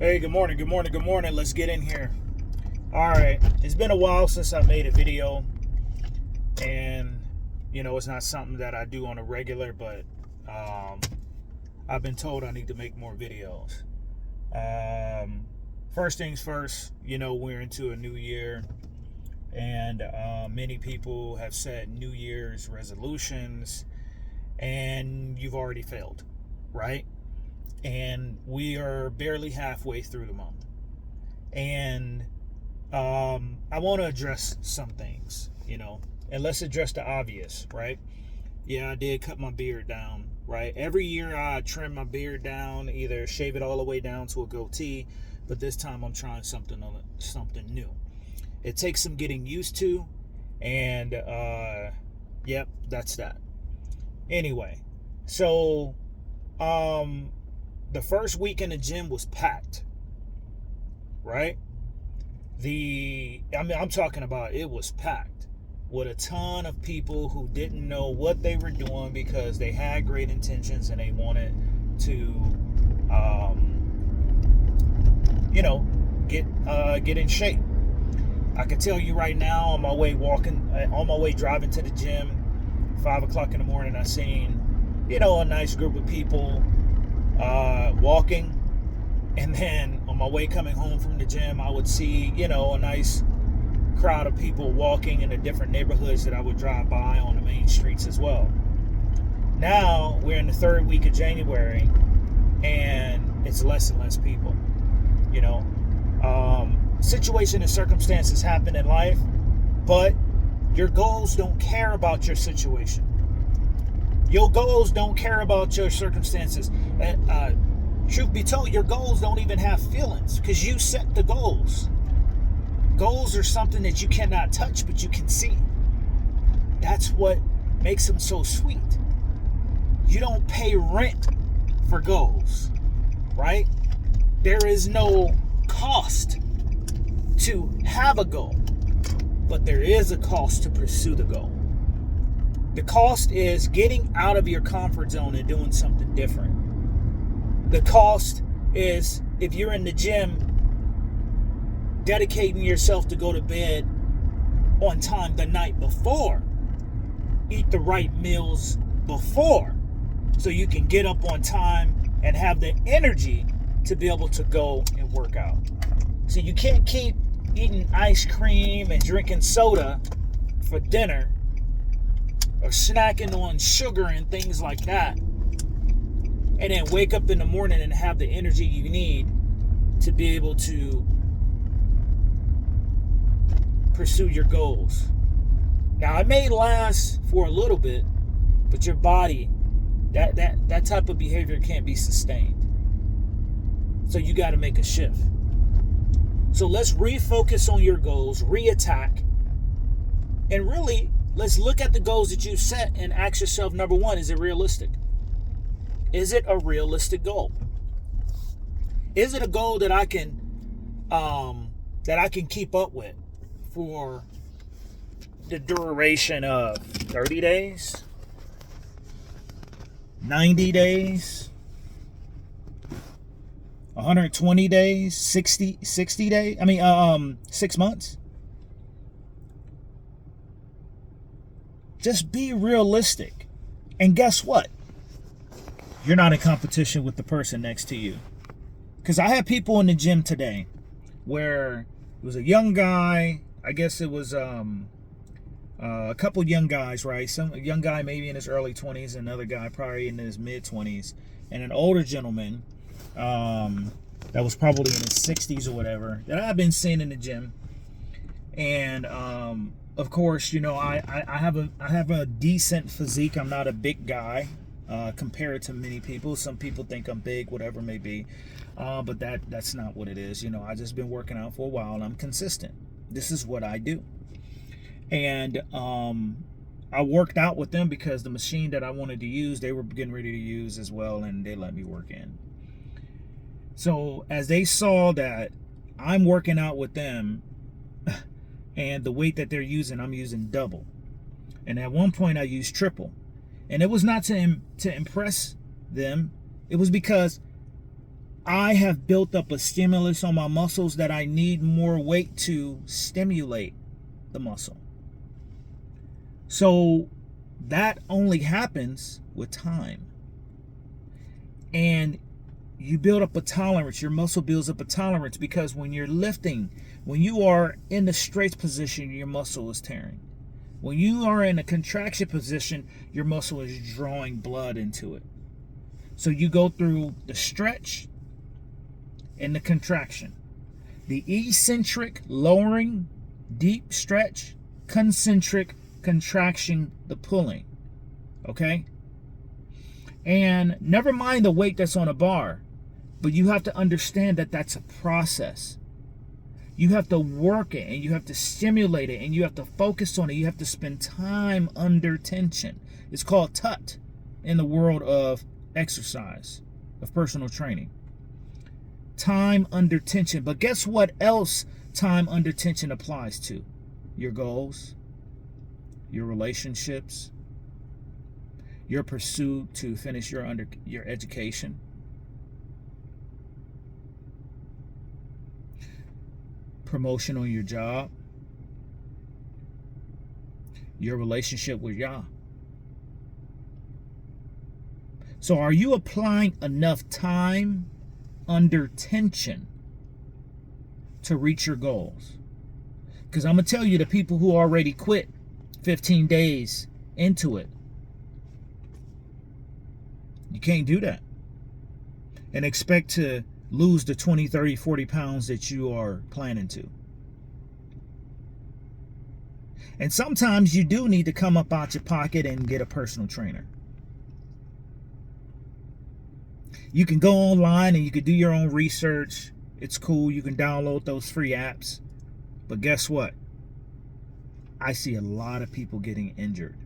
Hey, good morning, good morning, good morning. Let's get in here. All right, it's been a while since I made a video, and it's not something that I do on a regular, but I've been told I need to make more videos. First things first, we're into a new year, and many people have set New Year's resolutions, and you've already failed, right? And we are barely halfway through the month. And I want to address some things, and let's address the obvious, right? Yeah, I did cut my beard down, right? Every year I trim my beard down, either shave it all the way down to a goatee, but this time I'm trying something new. It takes some getting used to, and yep, that's that. Anyway, so the first week in the gym was packed, right? I'm talking about, it was packed with a ton of people who didn't know what they were doing because they had great intentions and they wanted to, get in shape. I can tell you right now, on my way driving to the gym, 5 o'clock in the morning, I seen, a nice group of people walking. And then on my way coming home from the gym, I would see, a nice crowd of people walking in the different neighborhoods that I would drive by on the main streets as well. Now we're in the third week of January, and it's less and less people. Situation and circumstances happen in life, but your goals don't care about your situation. Your goals don't care about your circumstances. Truth be told, your goals don't even have feelings because you set the goals. Goals are something that you cannot touch, but you can see. That's what makes them so sweet. You don't pay rent for goals, right? There is no cost to have a goal, but there is a cost to pursue the goal. The cost is getting out of your comfort zone and doing something different. The cost is, if you're in the gym, dedicating yourself to go to bed on time the night before. Eat the right meals before, so you can get up on time and have the energy to be able to go and work out. So you can't keep eating ice cream and drinking soda for dinner, or snacking on sugar and things like that, and then wake up in the morning and have the energy you need to be able to pursue your goals. Now, it may last for a little bit, but your body, that type of behavior can't be sustained. So you got to make a shift. So let's refocus on your goals, reattack, and really, let's look at the goals that you've set and ask yourself, number one, is it realistic? Is it a realistic goal? Is it a goal that I can keep up with for the duration of 30 days, 90 days, 120 days, 60 days? 6 months? Just be realistic. And guess what? You're not in competition with the person next to you. Because I had people in the gym today where it was a young guy. I guess it was a couple young guys, right? A young guy maybe in his early 20s, another guy probably in his mid 20s, and an older gentleman that was probably in his 60s or whatever that I've been seeing in the gym. And of course, I have a decent physique. I'm not a big guy compared to many people. Some people think I'm big, whatever it may be, but that's not what it is. I just been working out for a while and I'm consistent. This is what I do. And I worked out with them because the machine that I wanted to use, they were getting ready to use as well, and they let me work in. So as they saw that I'm working out with them and the weight that they're using, I'm using double. And at one point I used triple. And it was not to impress them. It was because I have built up a stimulus on my muscles that I need more weight to stimulate the muscle. So that only happens with time. And you build up a tolerance. Your muscle builds up a tolerance, because when you're lifting, when you are in the straight position, your muscle is tearing. When you are in a contraction position, your muscle is drawing blood into it. So you go through the stretch and the contraction. The eccentric, lowering, deep stretch, concentric, contraction, the pulling. Okay? And never mind the weight that's on a bar, but you have to understand that that's a process. You have to work it, and you have to stimulate it, and you have to focus on it. You have to spend time under tension. It's called TUT in the world of exercise, of personal training. Time under tension. But guess what else time under tension applies to? Your goals, your relationships, your pursuit to finish your education. Promotion on your job, your relationship with Yah. So are you applying enough time under tension to reach your goals? Because I'm going to tell you, the people who already quit 15 days into it, you can't do that and expect to lose the 20, 30, 40 pounds that you are planning to. And sometimes you do need to come up out your pocket and get a personal trainer. You can go online and you can do your own research. It's cool. You can download those free apps. But guess what? I see a lot of people getting injured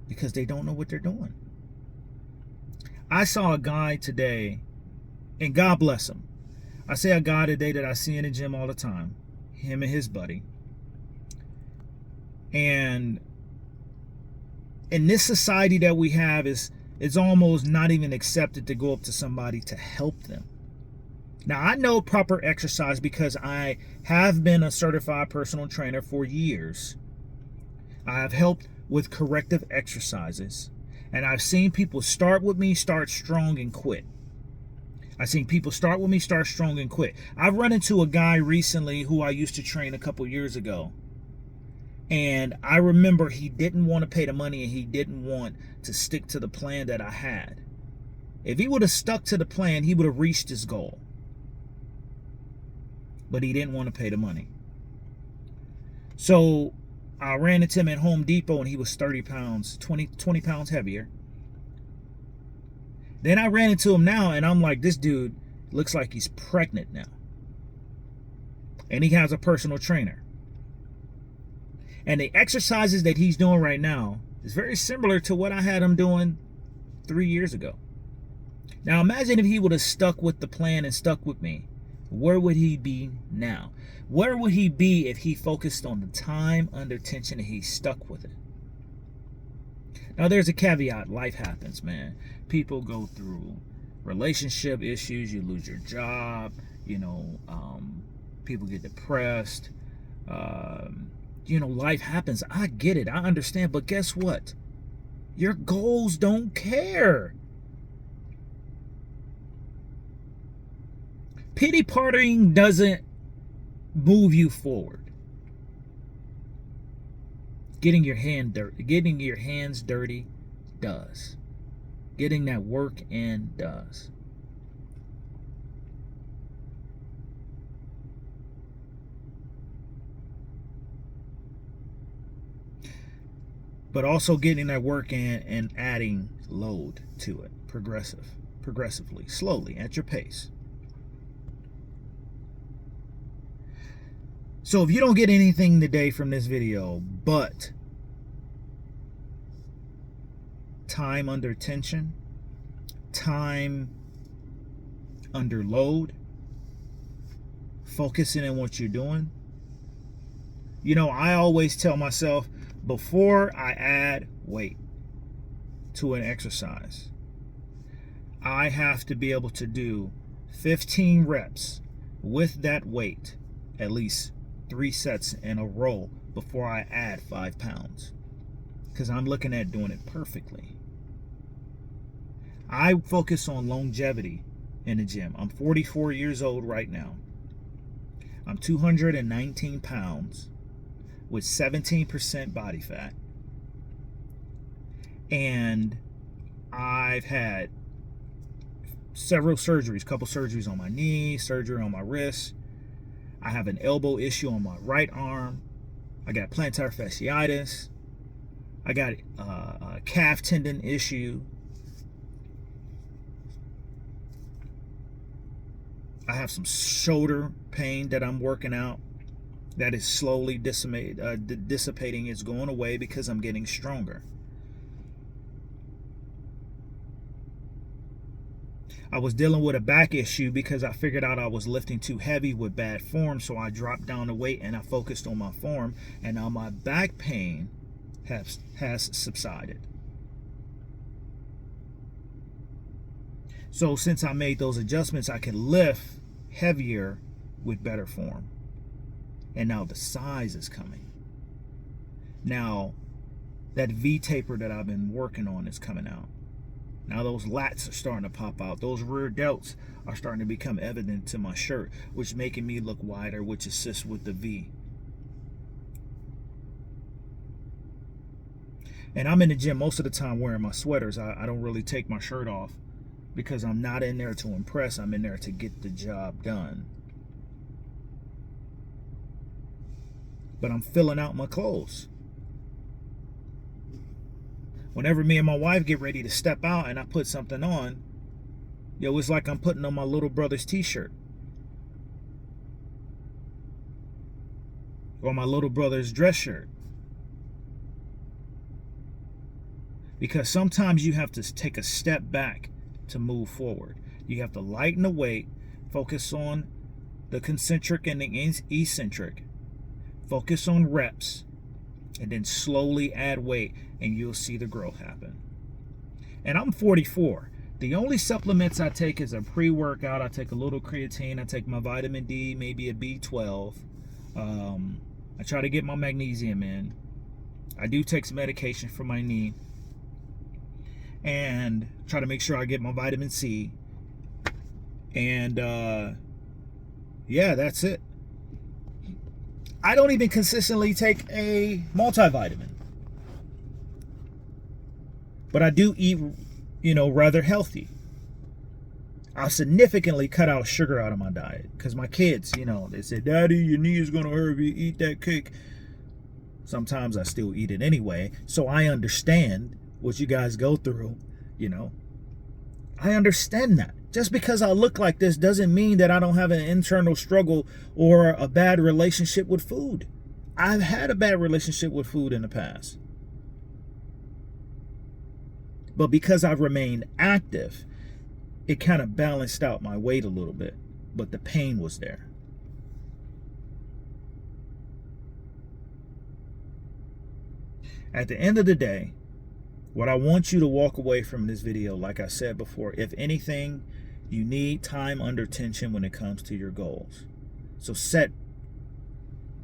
because they don't know what they're doing. I saw a guy today, and God bless him. I say a guy today that I see in the gym all the time, him and his buddy. And in this society that we have, it's almost not even accepted to go up to somebody to help them. Now, I know proper exercise because I have been a certified personal trainer for years. I have helped with corrective exercises. And I've seen people start with me, start strong, and quit. I've seen people start with me, start strong, and quit. I've run into a guy recently who I used to train a couple years ago. And I remember he didn't want to pay the money, and he didn't want to stick to the plan that I had. If he would have stuck to the plan, he would have reached his goal. But he didn't want to pay the money. So I ran into him at Home Depot, and he was 30 pounds, 20 pounds heavier. Then I ran into him now, and I'm like, this dude looks like he's pregnant now. And he has a personal trainer. And the exercises that he's doing right now is very similar to what I had him doing 3 years ago. Now imagine if he would have stuck with the plan and stuck with me. Where would he be now? Where would he be if he focused on the time under tension and he stuck with it? Now there's a caveat. Life happens, man. People go through relationship issues. You lose your job. People get depressed. Life happens. I get it. I understand. But guess what? Your goals don't care. Pity partying doesn't move you forward. Getting your hands dirty does. Getting that work in does. But also getting that work in and adding load to it, progressively, slowly, at your pace. So if you don't get anything today from this video but time under tension, time under load, focusing on what you're doing, I always tell myself, before I add weight to an exercise, I have to be able to do 15 reps with that weight, at least 3 sets in a row before I add 5 pounds. Because I'm looking at doing it perfectly. I focus on longevity in the gym. I'm 44 years old right now. I'm 219 pounds with 17% body fat. And I've had several surgeries, couple surgeries on my knee, surgery on my wrist. I have an elbow issue on my right arm. I got plantar fasciitis. I got a calf tendon issue. I have some shoulder pain that I'm working out that is slowly dissipating. It's going away because I'm getting stronger. I was dealing with a back issue because I figured out I was lifting too heavy with bad form, so I dropped down the weight and I focused on my form, and now my back pain has subsided. So since I made those adjustments, I can lift heavier with better form. And now the size is coming. Now that V taper that I've been working on is coming out. Now those lats are starting to pop out. Those rear delts are starting to become evident to my shirt, which is making me look wider, which assists with the V. And I'm in the gym most of the time wearing my sweaters. I don't really take my shirt off because I'm not in there to impress. I'm in there to get the job done. But I'm filling out my clothes. Whenever me and my wife get ready to step out and I put something on, it's like I'm putting on my little brother's t-shirt. Or my little brother's dress shirt. Because sometimes you have to take a step back to move forward. You have to lighten the weight, focus on the concentric and the eccentric, focus on reps, and then slowly add weight, and you'll see the growth happen. And I'm 44. The only supplements I take is a pre-workout. I take a little creatine. I take my vitamin D, maybe a B12. I try to get my magnesium in. I do take some medication for my knee. And try to make sure I get my vitamin C. And yeah, that's it. I don't even consistently take a multivitamin. But I do eat, rather healthy. I significantly cut out sugar out of my diet. Because my kids, they say, "Daddy, your knee is going to hurt if you eat that cake." Sometimes I still eat it anyway. So I understand what you guys go through, I understand that. Just because I look like this doesn't mean that I don't have an internal struggle or a bad relationship with food. I've had a bad relationship with food in the past. But because I've remained active, it kind of balanced out my weight a little bit. But the pain was there. At the end of the day, what I want you to walk away from this video, like I said before, if anything, you need time under tension when it comes to your goals. So set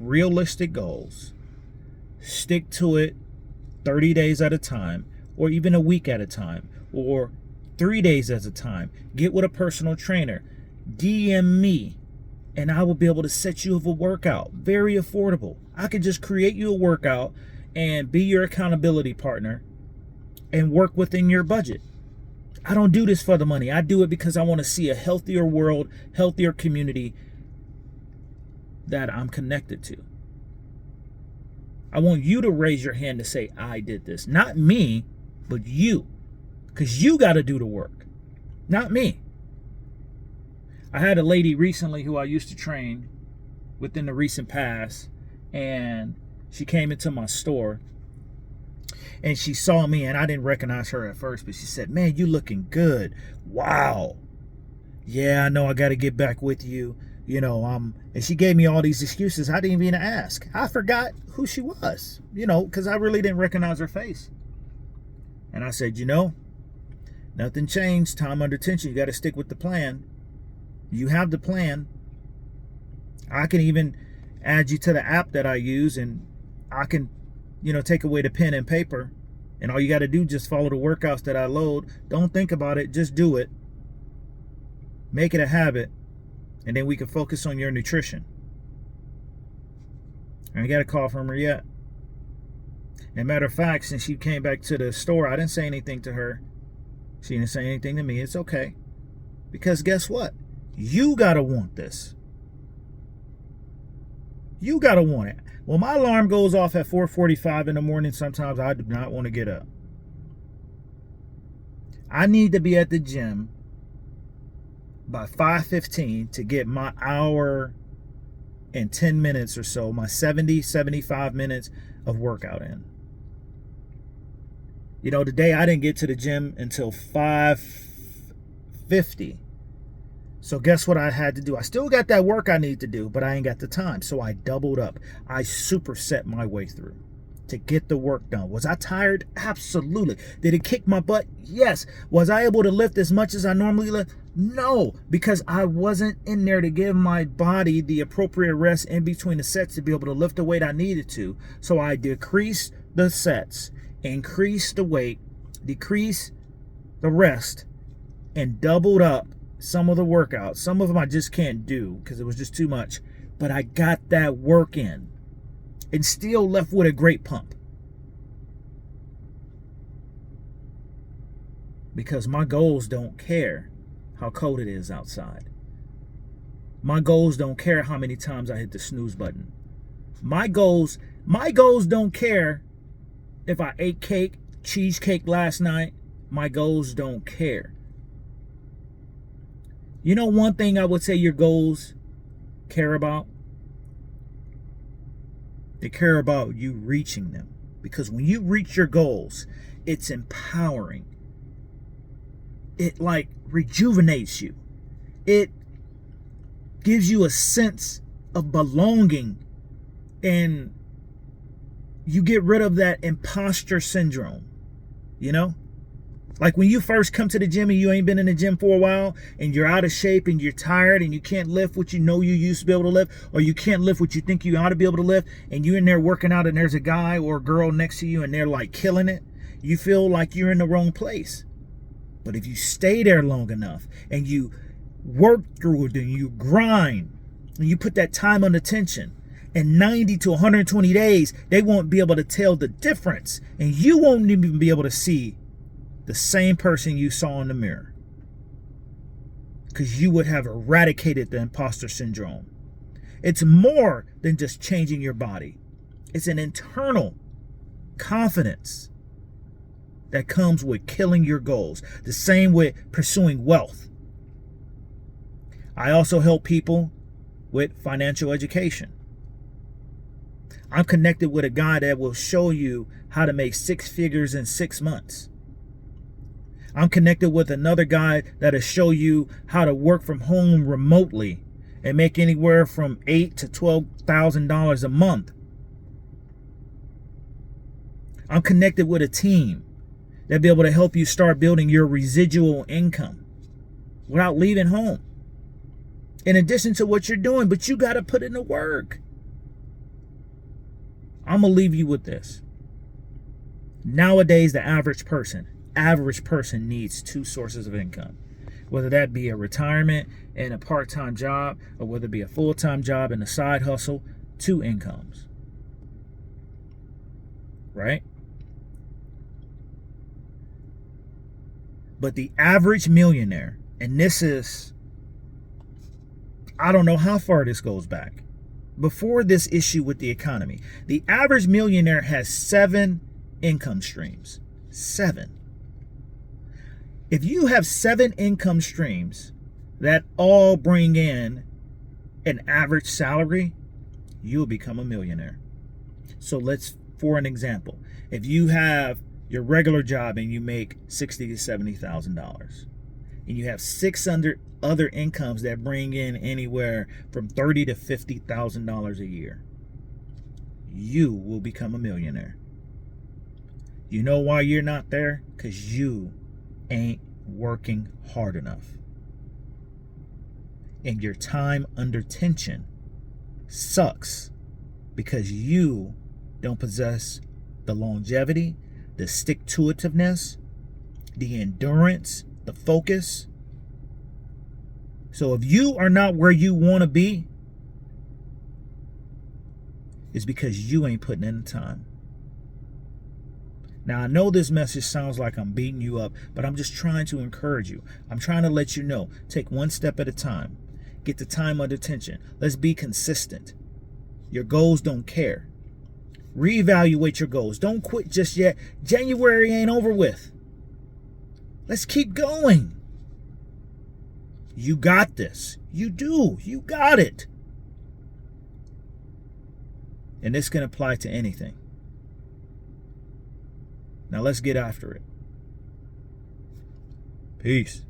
realistic goals. Stick to it 30 days at a time, or even a week at a time, or 3 days at a time. Get with a personal trainer. DM me, and I will be able to set you up a workout. Very affordable. I could just create you a workout and be your accountability partner and work within your budget. I don't do this for the money. I do it because I want to see a healthier world, healthier community that I'm connected to. I want you to raise your hand to say, "I did this." Not me, but you. Because you got to do the work. Not me. I had a lady recently who I used to train within the recent past, and she came into my store. And she saw me, and I didn't recognize her at first, but she said, "Man, you looking good. Wow. Yeah, I know I got to get back with you. And she gave me all these excuses. I didn't even ask. I forgot who she was, because I really didn't recognize her face. And I said, nothing changed. Time under tension. You got to stick with the plan. You have the plan. I can even add you to the app that I use, and I can, take away the pen and paper. And all you got to do, just follow the workouts that I load. Don't think about it. Just do it. Make it a habit. And then we can focus on your nutrition. I ain't got a call from her yet. And matter of fact, since she came back to the store, I didn't say anything to her. She didn't say anything to me. It's okay. Because guess what? You got to want this. You got to want it. Well, my alarm goes off at 4:45 in the morning. Sometimes I do not want to get up. I need to be at the gym by 5:15 to get my hour and 10 minutes or so, my 75 minutes of workout in. Today I didn't get to the gym until 5:50. So guess what I had to do? I still got that work I need to do, but I ain't got the time. So I doubled up. I superset my way through to get the work done. Was I tired? Absolutely. Did it kick my butt? Yes. Was I able to lift as much as I normally lift? No, because I wasn't in there to give my body the appropriate rest in between the sets to be able to lift the weight I needed to. So I decreased the sets, increased the weight, decreased the rest, and doubled up some of the workouts. Some of them I just can't do because it was just too much. But I got that work in and still left with a great pump. Because my goals don't care how cold it is outside. My goals don't care how many times I hit the snooze button. My goals don't care if I ate cheesecake last night. My goals don't care. One thing I would say your goals care about? They care about you reaching them. Because when you reach your goals, it's empowering. It rejuvenates you. It gives you a sense of belonging, and you get rid of that imposter syndrome. Like when you first come to the gym and you ain't been in the gym for a while and you're out of shape and you're tired and you can't lift what you used to be able to lift, or you can't lift what you think you ought to be able to lift, and you're in there working out and there's a guy or a girl next to you and they're killing it, you feel like you're in the wrong place. But if you stay there long enough and you work through it and you grind and you put that time and attention, in 90 to 120 days, they won't be able to tell the difference, and you won't even be able to see the same person you saw in the mirror, because you would have eradicated the imposter syndrome. It's more than just changing your body. It's an internal confidence that comes with killing your goals. The same with pursuing wealth. I also help people with financial education. I'm connected with a guy that will show you how to make 6 figures in 6 months. I'm connected with another guy that'll show you how to work from home remotely and make anywhere from $8,000 to $12,000 a month. I'm connected with a team that'll be able to help you start building your residual income without leaving home, in addition to what you're doing. But you got to put in the work. I'm going to leave you with this. Nowadays, the average person needs 2 sources of income, whether that be a retirement and a part-time job, or whether it be a full-time job and a side hustle. 2 incomes, right? But the average millionaire, and this is, I don't know how far this goes back, before this issue with the economy, the average millionaire has 7 income streams. 7. If you have 7 income streams that all bring in an average salary, you'll become a millionaire. So for an example, if you have your regular job and you make $60,000 to $70,000, and you have 6 other incomes that bring in anywhere from $30,000 to $50,000 a year, you will become a millionaire. You know why you're not there? Because you ain't working hard enough. And your time under tension sucks because you don't possess the longevity, the stick-to-itiveness, the endurance, the focus. So if you are not where you want to be, it's because you ain't putting in the time. Now, I know this message sounds like I'm beating you up, but I'm just trying to encourage you. I'm trying to let you know, take one step at a time. Get the time under tension. Let's be consistent. Your goals don't care. Reevaluate your goals. Don't quit just yet. January ain't over with. Let's keep going. You got this. You do. You got it. And this can apply to anything. Now let's get after it. Peace.